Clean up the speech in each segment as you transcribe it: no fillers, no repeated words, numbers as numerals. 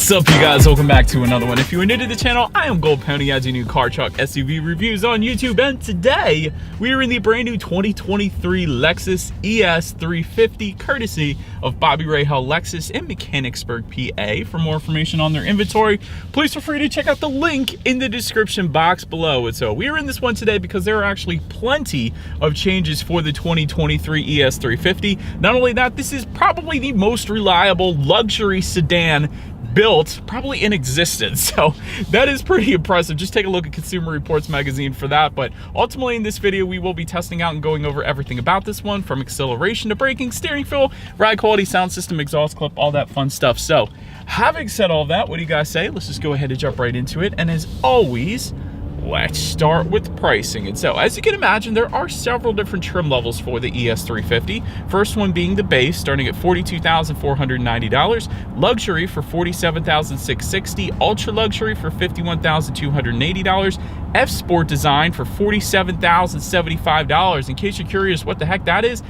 What's up, you guys? Welcome back to another one. If you are new to the channel, I am Gold Pony. I do new car, truck, SUV reviews on YouTube, and today we are in the brand new 2023 Lexus ES 350 courtesy of Bobby Rahal Lexus in Mechanicsburg, PA. For more information on their inventory, please feel free to check out the link in the description box below. And so we are in this one today because there are actually plenty of changes for the 2023 ES 350. Not only that, this is probably the most reliable luxury sedan built probably in existence, so that is pretty impressive. Just take a look at Consumer Reports magazine for that. But ultimately in this video we will be testing out and going over everything about this one, from acceleration to braking, steering feel, ride quality, sound system, exhaust clip, all that fun stuff. So having said all that, what do you guys say? Let's just go ahead and jump right into it. And as always, let's start with pricing. And so, as you can imagine, there are several different trim levels for the ES350. First one being the base, starting at $42,490, luxury for $47,660, ultra luxury for $51,280, F Sport design for $47,075. In case you're curious what the heck that is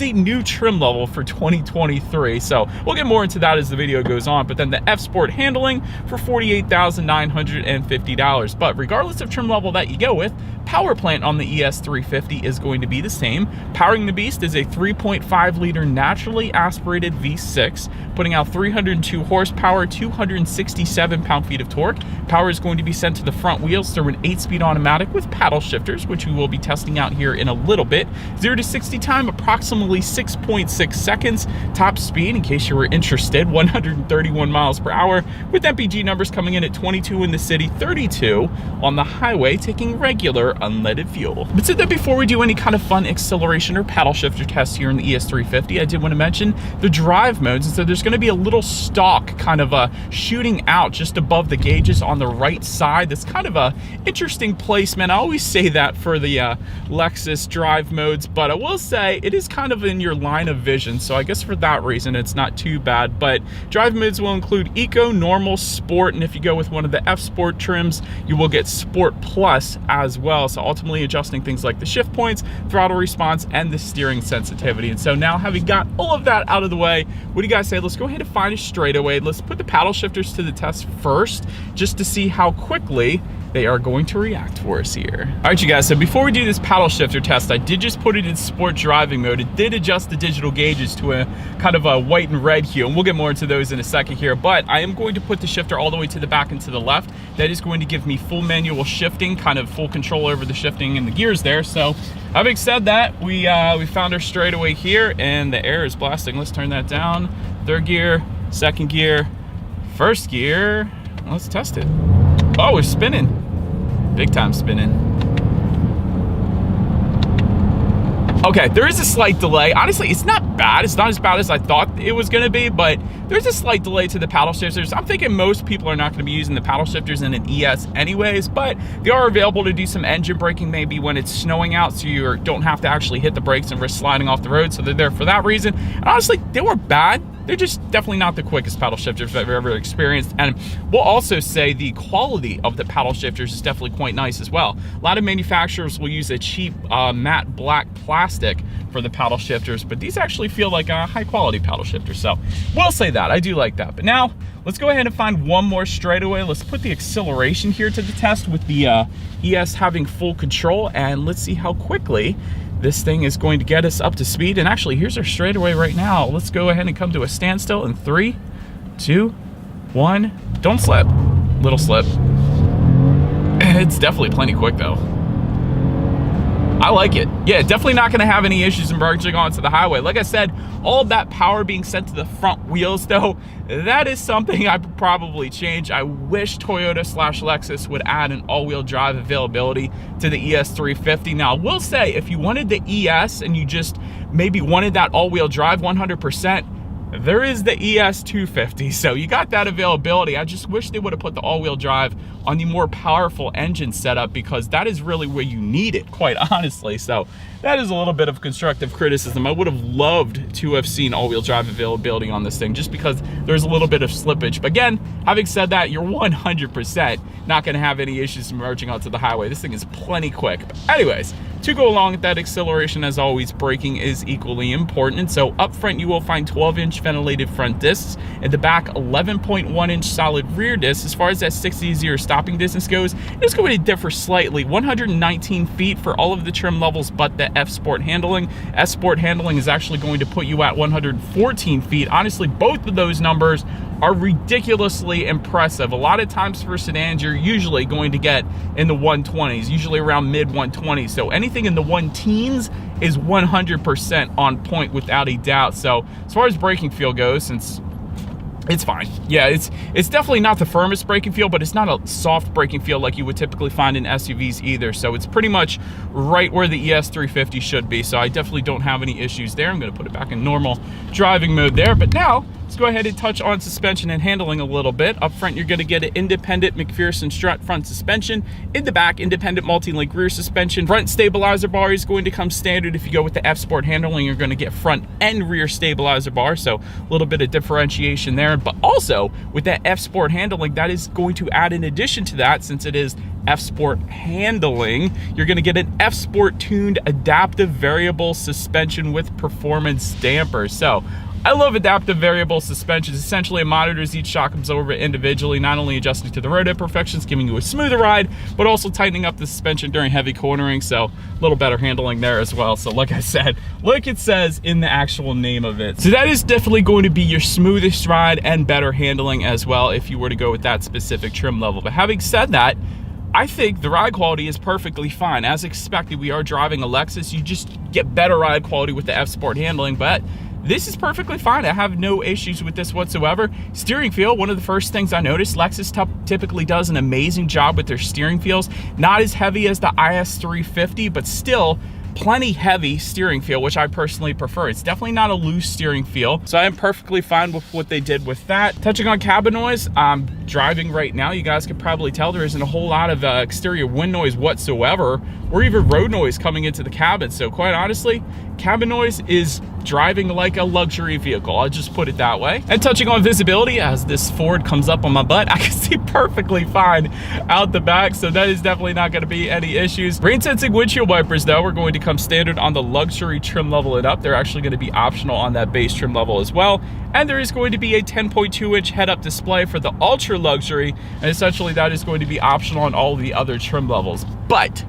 a new trim level for 2023. So we'll get more into that as the video goes on. But then the F Sport handling for $48,950. But regardless of trim level that you go with, power plant on the ES350 is going to be the same. Powering the beast is a 3.5 liter naturally aspirated V6, putting out 302 horsepower, 267 pound-feet of torque. Power is going to be sent to the front wheels through an 8-speed automatic with paddle shifters, which we will be testing out here in a little bit. 0 to 60 time, approximately 6.6 seconds. Top speed, in case you were interested, 131 miles per hour, with MPG numbers coming in at 22 in the city, 32 on the highway, taking regular unleaded fuel. But so that before we do any kind of fun acceleration or paddle shifter tests here in the ES350, I did want to mention the drive modes. And so there's going to be a little stalk kind of shooting out just above the gauges on the right side. That's kind of a interesting placement. I always say that for the Lexus drive modes, but I will say it is kind of in your line of vision. So I guess for that reason, it's not too bad. But drive modes will include Eco, Normal, Sport, and if you go with one of the F Sport trims, you will get Sport Plus as well. So ultimately adjusting things like the shift points, throttle response, and the steering sensitivity. And so now, having got all of that out of the way, what do you guys say? Let's go ahead and find a straightaway. Let's put the paddle shifters to the test first, just to see how quickly they are going to react for us here. All right, you guys, so before we do this paddle shifter test, I did just put it in sport driving mode. It did adjust the digital gauges to a kind of a white and red hue, and we'll get more into those in a second here, but I am going to put the shifter all the way to the back and to the left. That is going to give me full manual shifting, kind of full control over the shifting and the gears there. So having said that, we found our straightaway here, and the air is blasting. Let's turn that down. Third gear, second gear, first gear. Let's test it. Oh, we're spinning. Big time spinning. Okay, there is a slight delay. Honestly, it's not bad. It's not as bad as I thought it was going to be, but there's a slight delay to the paddle shifters. I'm thinking most people are not going to be using the paddle shifters in an ES anyways, but they are available to do some engine braking maybe when it's snowing out, so you don't have to actually hit the brakes and risk sliding off the road. So they're there for that reason. And honestly, they weren't bad. They're just definitely not the quickest paddle shifters I've ever experienced. And we'll also say the quality of the paddle shifters is definitely quite nice as well. A lot of manufacturers will use a cheap matte black plastic for the paddle shifters, but these actually feel like a high quality paddle shifter. So we'll say that, I do like that. But now let's go ahead and find one more straightaway. Let's put the acceleration here to the test with the ES having full control, and let's see how quickly this thing is going to get us up to speed. And actually, here's our straightaway right now. Let's go ahead and come to a standstill in 3, 2, 1. Don't slip. Little slip. It's definitely plenty quick though. I like it. Yeah, definitely not going to have any issues in merging onto the highway. Like I said, all of that power being sent to the front wheels though, that is something I would probably change. I wish Toyota/Lexus would add an all-wheel drive availability to the ES350. Now, I will say, if you wanted the ES and you just maybe wanted that all-wheel drive 100%, there is the ES250, so you got that availability. I just wish they would have put the all-wheel drive on the more powerful engine setup, because that is really where you need it, quite honestly. So that is a little bit of constructive criticism. I would have loved to have seen all-wheel drive availability on this thing, just because there's a little bit of slippage. But again, having said that, you're 100% not going to have any issues merging onto the highway. This thing is plenty quick. But anyways, To go along with that acceleration, as always, braking is equally important. So up front, you will find 12-inch ventilated front discs. At the back, 11.1-inch solid rear discs. As far as that 60-0 stopping distance goes, it's going to differ slightly. 119 feet for all of the trim levels but the F Sport handling. S Sport handling is actually going to put you at 114 feet. Honestly, both of those numbers are ridiculously impressive. A lot of times for sedans, you're usually going to get in the 120s, usually around mid 120s. So anything in the 1-teens is 100% on point without a doubt. So as far as braking feel goes, since it's fine. Yeah, it's definitely not the firmest braking feel, but it's not a soft braking feel like you would typically find in SUVs either. So it's pretty much right where the ES350 should be. So I definitely don't have any issues there. I'm going to put it back in normal driving mode there. But now let's go ahead and touch on suspension and handling a little bit. Up front, you're going to get an independent McPherson strut front suspension. In the back, independent multi-link rear suspension. Front stabilizer bar is going to come standard. If you go with the F Sport handling, you're going to get front and rear stabilizer bar. So a little bit of differentiation there. But also with that F Sport handling, that is going to add in addition to that, since it is F Sport handling, you're going to get an F Sport tuned adaptive variable suspension with performance dampers. So I love adaptive variable suspensions. Essentially, it monitors each shock absorber individually, not only adjusting to the road imperfections, giving you a smoother ride, but also tightening up the suspension during heavy cornering. So a little better handling there as well. So like I said, like it says in the actual name of it. So that is definitely going to be your smoothest ride and better handling as well if you were to go with that specific trim level. But having said that, I think the ride quality is perfectly fine. As expected, we are driving a Lexus. You just get better ride quality with the F Sport handling, but this is perfectly fine. I have no issues with this whatsoever. Steering feel, one of the first things I noticed, Lexus typically does an amazing job with their steering feels. Not as heavy as the IS350, but still plenty heavy steering feel, which I personally prefer. It's definitely not a loose steering feel, so I am perfectly fine with what they did with that. Touching on cabin noise, I'm driving right now. You guys could probably tell there isn't a whole lot of exterior wind noise whatsoever, or even road noise coming into the cabin. So quite honestly, cabin noise is driving like a luxury vehicle. I'll just put it that way. And touching on visibility, as this Ford comes up on my butt, I can see perfectly fine out the back, so that is definitely not going to be any issues. Rain sensing windshield wipers, though, are going to come standard on the luxury trim level and up. They're actually going to be optional on that base trim level as well. And there is going to be a 10.2-inch head-up display for the ultra luxury, and essentially that is going to be optional on all the other trim levels. But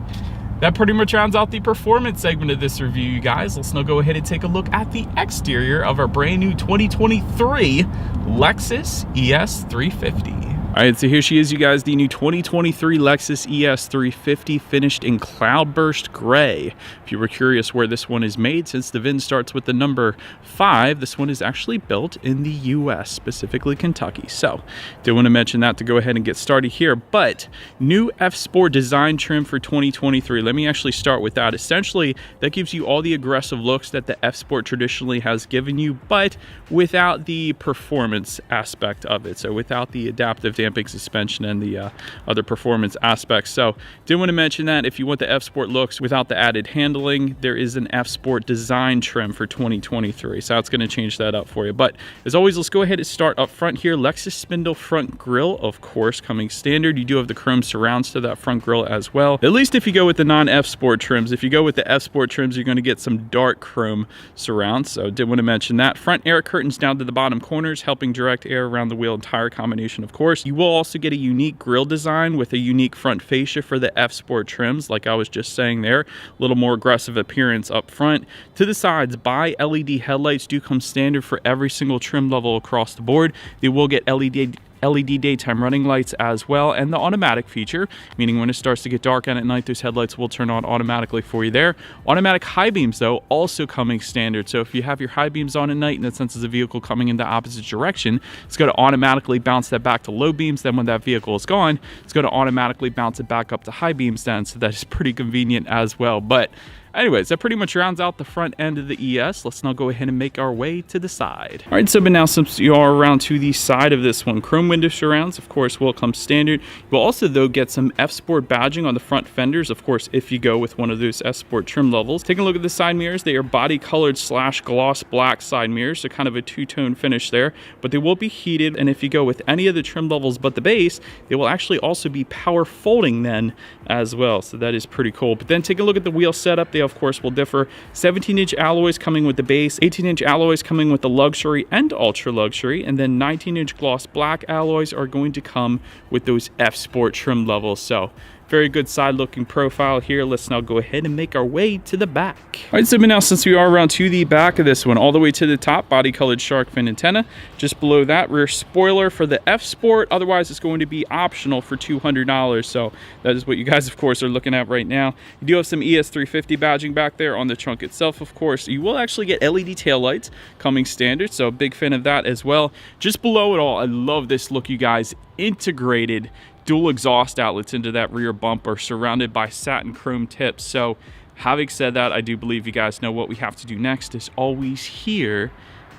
that pretty much rounds out the performance segment of this review, you guys. Let's now go ahead and take a look at the exterior of our brand new 2023 Lexus ES350. All right, so here she is, you guys, the new 2023 Lexus ES350 finished in Cloudburst Gray. If you were curious where this one is made, since the VIN starts with the number 5, this one is actually built in the US, specifically Kentucky. So, did want to mention that to go ahead and get started here. But new F Sport design trim for 2023. Let me actually start with that. Essentially, that gives you all the aggressive looks that the F Sport traditionally has given you, but without the performance aspect of it. So without the adaptive damping suspension and the other performance aspects. So did want to mention that if you want the F Sport looks without the added handling, there is an F Sport design trim for 2023. So that's going to change that up for you. But as always, let's go ahead and start up front here. Lexus spindle front grille, of course, coming standard. You do have the chrome surrounds to that front grille as well. At least if you go with the non-F Sport trims. If you go with the F Sport trims, you're going to get some dark chrome surrounds. So did want to mention that. Front air curtains down to the bottom corners, helping direct air around the wheel and tire combination, of course. You will also get a unique grille design with a unique front fascia for the F Sport trims, like I was just saying there. A little more aggressive appearance up front. To the sides, bi-LED headlights do come standard for every single trim level across the board. They will get LED daytime running lights as well, and the automatic feature, meaning when it starts to get dark out at night, those headlights will turn on automatically for you there. Automatic high beams, though, also coming standard. So if you have your high beams on at night and it senses a vehicle coming in the opposite direction, it's going to automatically bounce that back to low beams. Then when that vehicle is gone, it's going to automatically bounce it back up to high beams then. So that is pretty convenient as well. But anyways, that pretty much rounds out the front end of the ES. Let's now go ahead and make our way to the side. All right, so but now since you are around to the side of this one, chrome window surrounds, of course, will come standard. You'll also, though, get some F-Sport badging on the front fenders, of course, if you go with one of those F-Sport trim levels. Taking a look at the side mirrors, they are body colored / gloss black side mirrors, so kind of a two-tone finish there, but they will be heated, and if you go with any of the trim levels but the base, they will actually also be power folding then as well, so that is pretty cool. But then take a look at the wheel setup. They of course will differ. 17-inch alloys coming with the base, 18-inch alloys coming with the luxury and ultra luxury, and then 19-inch gloss black alloys are going to come with those F-Sport trim levels. So very good side looking profile here. Let's now go ahead and make our way to the back. All right, so now since we are around to the back of this one, all the way to the top, body colored shark fin antenna. Just below that, rear spoiler for the F-Sport. Otherwise, it's going to be optional for $200. So that is what you guys, of course, are looking at right now. You do have some ES350 badging back there on the trunk itself, of course. You will actually get LED taillights coming standard, so big fan of that as well. Just below it all, I love this look, you guys. Integrated dual exhaust outlets into that rear bumper surrounded by satin chrome tips. So having said that, I do believe you guys know what we have to do next is always here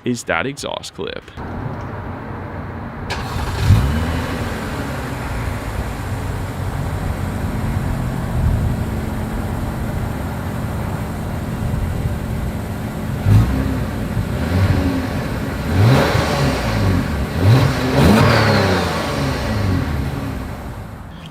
is that exhaust clip.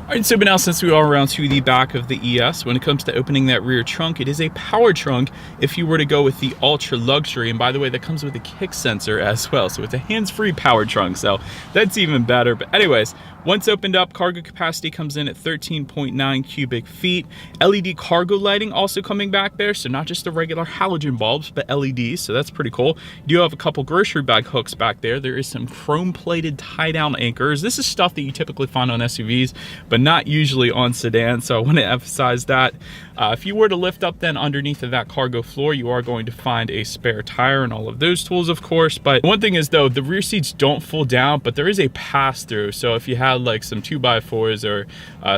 All right, so but now since we are around to the back of the ES, when it comes to opening that rear trunk, it is a power trunk if you were to go with the ultra luxury. And by the way, that comes with a kick sensor as well. So it's a hands-free power trunk, so that's even better. But anyways, once opened up, cargo capacity comes in at 13.9 cubic feet. LED cargo lighting also coming back there, so not just the regular halogen bulbs, but LEDs, so that's pretty cool. You do have a couple grocery bag hooks back there. There is some chrome-plated tie-down anchors. This is stuff that you typically find on SUVs, but not usually on sedans, so I want to emphasize that. If you were to lift up then underneath of that cargo floor, you are going to find a spare tire and all of those tools, of course. But one thing is, though, the rear seats don't fold down, but there is a pass-through. So if you had like some 2x4s or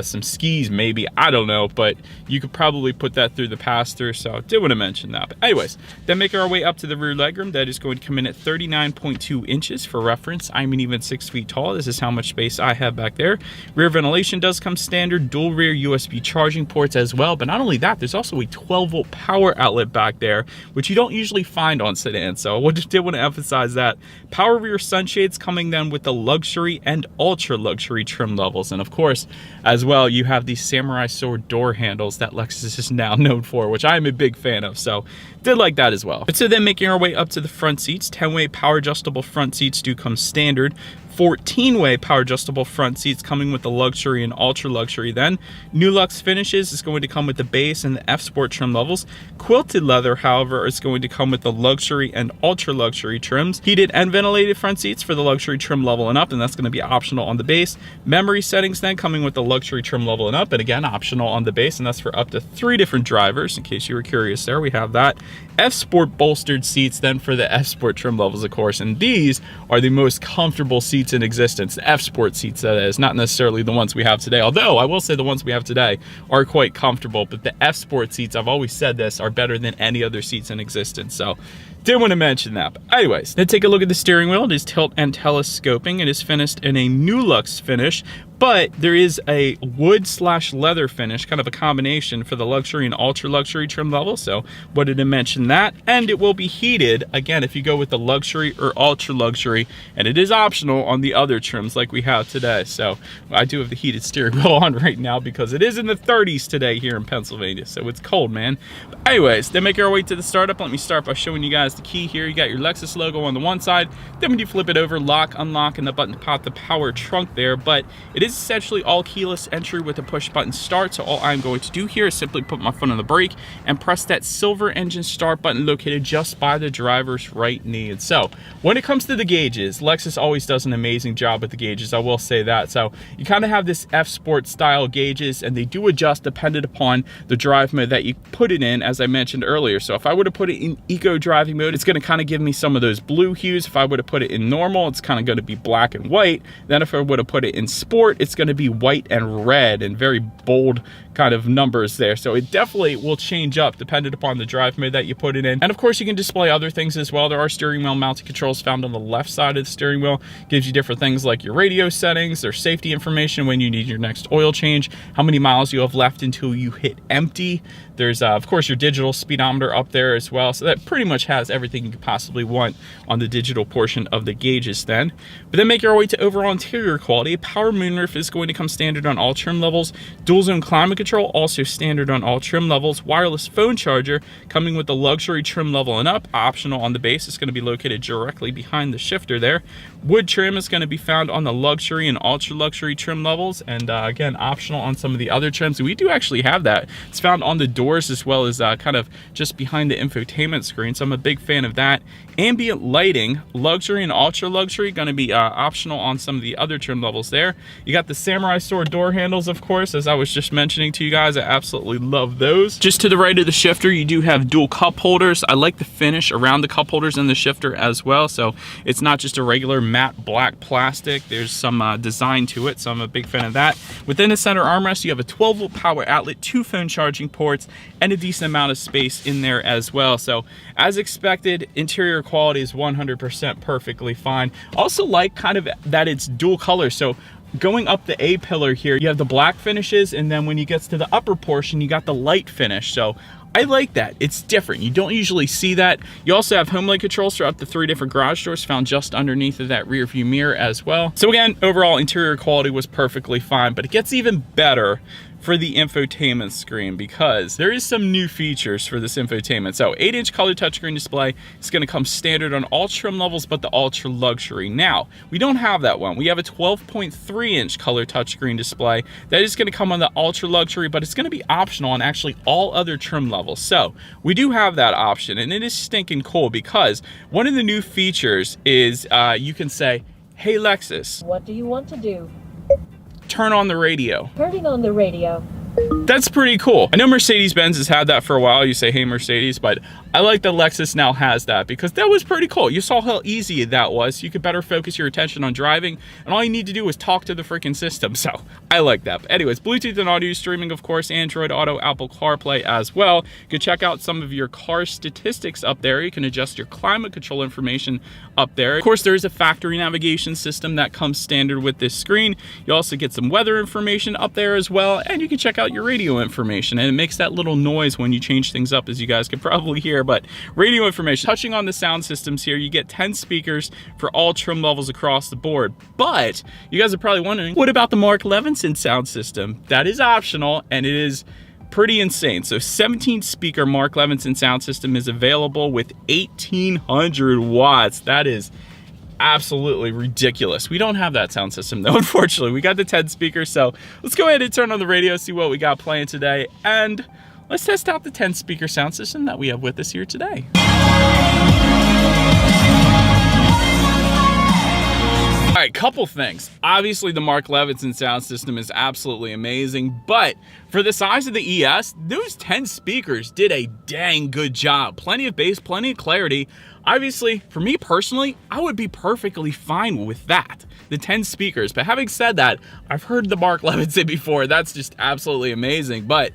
some skis, maybe, I don't know, but you could probably put that through the pass-through. So I did want to mention that. But anyways, then making our way up to the rear legroom, that is going to come in at 39.2 inches. For reference, I'm an even 6 feet tall. This is how much space I have back there. Rear ventilation does come standard, dual rear USB charging ports as well. But not only that, there's also a 12-volt power outlet back there, which you don't usually find on sedans. So I did want to emphasize that. Power rear sunshades coming then with the luxury and ultra luxury trim levels. And of course, as well, you have these samurai sword door handles that Lexus is now known for, which I am a big fan of. So did like that as well. But so then making our way up to the front seats, 10-way power adjustable front seats do come standard. 14-way power adjustable front seats coming with the luxury and ultra luxury. Then new luxe finishes is going to come with the base and the F-Sport trim levels. Quilted leather, however, is going to come with the luxury and ultra luxury trims. Heated and ventilated front seats for the luxury trim level and up, and that's going to be optional on the base. Memory settings then coming with the luxury trim level and up, and again optional on the base, and that's for up to 3 different drivers. In case you were curious there, we have that. F-Sport bolstered seats then for the F-Sport trim levels, of course, and these are the most comfortable seats in existence. The F-Sport seats, that is, not necessarily the ones we have today, although I will say the ones we have today are quite comfortable, but the F-Sport seats, I've always said this, are better than any other seats in existence. So did want to mention that. But anyways, then take a look at the steering wheel. It is tilt and telescoping. It is finished in a new luxe finish, but there is a wood/leather finish, kind of a combination for the luxury and ultra luxury trim level. So wanted to mention that. And it will be heated, again, if you go with the luxury or ultra luxury, and it is optional on the other trims like we have today. So I do have the heated steering wheel on right now because it is in the 30s today here in Pennsylvania, so it's cold, man. But anyways, then making our way to the startup, let me start by showing you guys the key here. You got your Lexus logo on the one side, then when you flip it over, lock, unlock, and the button to pop the power trunk there. But it is essentially all keyless entry with a push button start. So all I'm going to do here is simply put my foot on the brake and press that silver engine start button located just by the driver's right knee. And so when it comes to the gauges, Lexus always does an amazing job with the gauges, I will say that. So you kind of have this F-Sport style gauges, and they do adjust dependent upon the drive mode that you put it in, as I mentioned earlier. So if I were to put it in eco driving mode, it's going to kind of give me some of those blue hues. If I were to put it in normal, it's kind of going to be black and white. Then if I were to put it in sport, it's going to be white and red and very bold kind of numbers there. So it definitely will change up depending upon the drive mode that you put it in. And of course you can display other things as well. There are steering wheel mounted controls found on the left side of the steering wheel. Gives you different things like your radio settings, there's safety information when you need your next oil change, how many miles you have left until you hit empty. There's of course your digital speedometer up there as well. So that pretty much has everything you could possibly want on the digital portion of the gauges then. But then make your way to overall interior quality. Power moonroof is going to come standard on all trim levels. Dual zone climate control also standard on all trim levels. Wireless phone charger coming with the luxury trim level and up, optional on the base. It's going to be located directly behind the shifter there. Wood trim is going to be found on the luxury and ultra luxury trim levels, and again optional on some of the other trims. We do actually have that. It's found on the doors as well as kind of just behind the infotainment screen, so I'm a big fan of that. Ambient lighting, luxury and ultra luxury, going to be optional on some of the other trim levels there. You got the samurai sword door handles, of course, as I was just mentioning to you guys. I absolutely love those. Just to the right of the shifter, you do have dual cup holders. I like the finish around the cup holders in the shifter as well, so it's not just a regular matte black plastic. There's some design to it, so I'm a big fan of that. Within the center armrest, you have a 12-volt power outlet, 2 phone charging ports, and a decent amount of space in there as well. So as expected, interior quality is 100% perfectly fine. Also like kind of that it's dual color. So going up the A pillar here, you have the black finishes, and then when you get to the upper portion, you got the light finish. So I like that. It's different. You don't usually see that. You also have home link controls for up to 3 different garage doors found just underneath of that rear view mirror as well. So again, overall interior quality was perfectly fine, but it gets even better for the infotainment screen because there is some new features for this infotainment. So 8-inch color touchscreen display is going to come standard on all trim levels but the ultra luxury. Now we don't have that one. We have a 12.3-inch color touchscreen display that is going to come on the ultra luxury, but it's going to be optional on actually all other trim levels. So we do have that option, and it is stinking cool because one of the new features is you can say, "Hey Lexus, what do you want to do? Turn on the radio." Turning on the radio. That's pretty cool. I know Mercedes-Benz has had that for a while. You say, "Hey Mercedes," but I like that Lexus now has that because that was pretty cool. You saw how easy that was. You could better focus your attention on driving, and all you need to do is talk to the freaking system. So I like that. But anyways, Bluetooth and audio streaming, of course, Android Auto, Apple CarPlay as well. You can check out some of your car statistics up there. You can adjust your climate control information up there. Of course, there is a factory navigation system that comes standard with this screen. You also get some weather information up there as well, and you can check out your radio information, and it makes that little noise when you change things up, as you guys can probably hear. But radio information, touching on the sound systems here, you get 10 speakers for all trim levels across the board. But you guys are probably wondering, what about the Mark Levinson sound system? That is optional, and it is pretty insane. So 17 speaker Mark Levinson sound system is available with 1800 watts. That is absolutely ridiculous. We don't have that sound system though, unfortunately. We got the 10 speakers, so let's go ahead and turn on the radio, see what we got playing today, and let's test out the 10 speaker sound system that we have with us here today. All right, couple things. Obviously, the Mark Levinson sound system is absolutely amazing, but for the size of the ES, those 10 speakers did a dang good job. Plenty of bass, plenty of clarity. Obviously, for me personally, I would be perfectly fine with that, the 10 speakers. But having said that, I've heard the Mark Levinson before. That's just absolutely amazing. But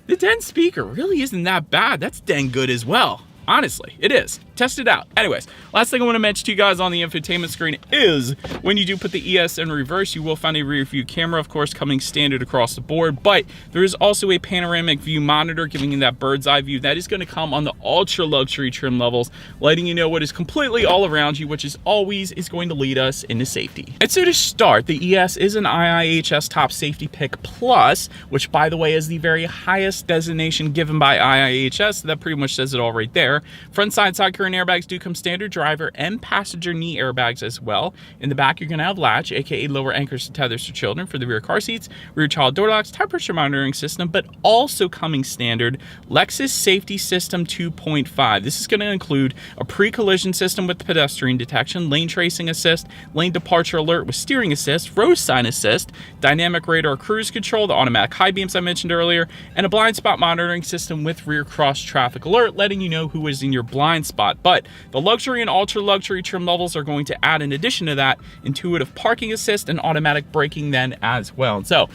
the 10 speaker really isn't that bad. That's dang good as well. Honestly, it is. Test it out. Anyways, last thing I want to mention to you guys on the infotainment screen is when you do put the ES in reverse, you will find a rear view camera, of course, coming standard across the board, but there is also a panoramic view monitor giving you that bird's eye view. That is going to come on the ultra luxury trim levels, letting you know what is completely all around you, which is always is going to lead us into safety. And so to start, the ES is an IIHS Top Safety Pick Plus, which by the way is the very highest designation given by IIHS. So that pretty much says it all right there. Front side current airbags do come standard, driver and passenger knee airbags as well. In the back, you're going to have latch, aka lower anchors and tethers for children for the rear car seats, rear child door locks, tire pressure monitoring system, but also coming standard, Lexus Safety System 2.5. This is going to include a pre-collision system with pedestrian detection, lane tracing assist, lane departure alert with steering assist, road sign assist, dynamic radar cruise control, the automatic high beams I mentioned earlier, and a blind spot monitoring system with rear cross traffic alert, letting you know who is in your blind spot. But the luxury and ultra luxury trim levels are going to add, in addition to that, intuitive parking assist and automatic braking then as well. So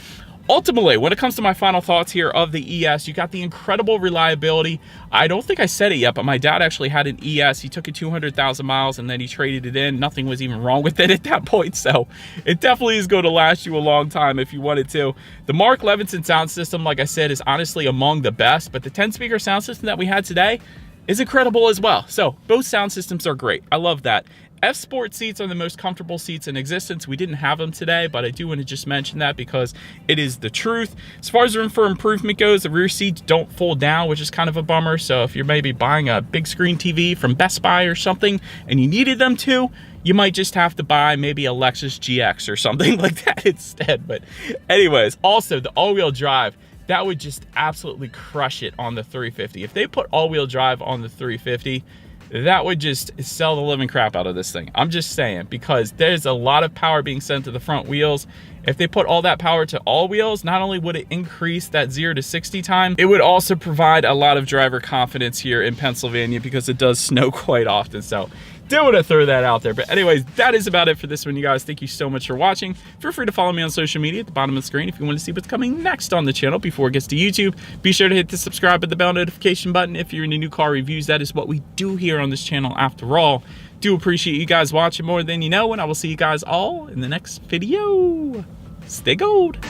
ultimately, when it comes to my final thoughts here of the ES, you got the incredible reliability. I don't think I said it yet, but my dad actually had an ES. He took it 200,000 miles and then he traded it in. Nothing was even wrong with it at that point. So it definitely is going to last you a long time if you wanted to. The Mark Levinson sound system, like I said, is honestly among the best, but the 10-speaker sound system that we had today is incredible as well. So both sound systems are great. I love that. F-Sport seats are the most comfortable seats in existence. We didn't have them today, but I do want to just mention that because it is the truth. As far as room for improvement goes, the rear seats don't fold down, which is kind of a bummer. So if you're maybe buying a big screen TV from Best Buy or something and you needed them to, you might just have to buy maybe a Lexus GX or something like that instead. But anyways, also the all-wheel drive, that would just absolutely crush it on the 350. If they put all-wheel drive on the 350, that would just sell the living crap out of this thing. I'm just saying, because there's a lot of power being sent to the front wheels. If they put all that power to all wheels, not only would it increase that 0 to 60 time, it would also provide a lot of driver confidence here in Pennsylvania because it does snow quite often. So do want to throw that out there. But anyways, that is about it for this one, you guys. Thank you so much for watching. Feel free to follow me on social media at the bottom of the screen if you want to see what's coming next on the channel before it gets to YouTube. Be sure to hit the subscribe and the bell notification button if you're into new car reviews. That is what we do here on this channel after all. Do appreciate you guys watching more than you know, and I will see you guys all in the next video. Stay gold.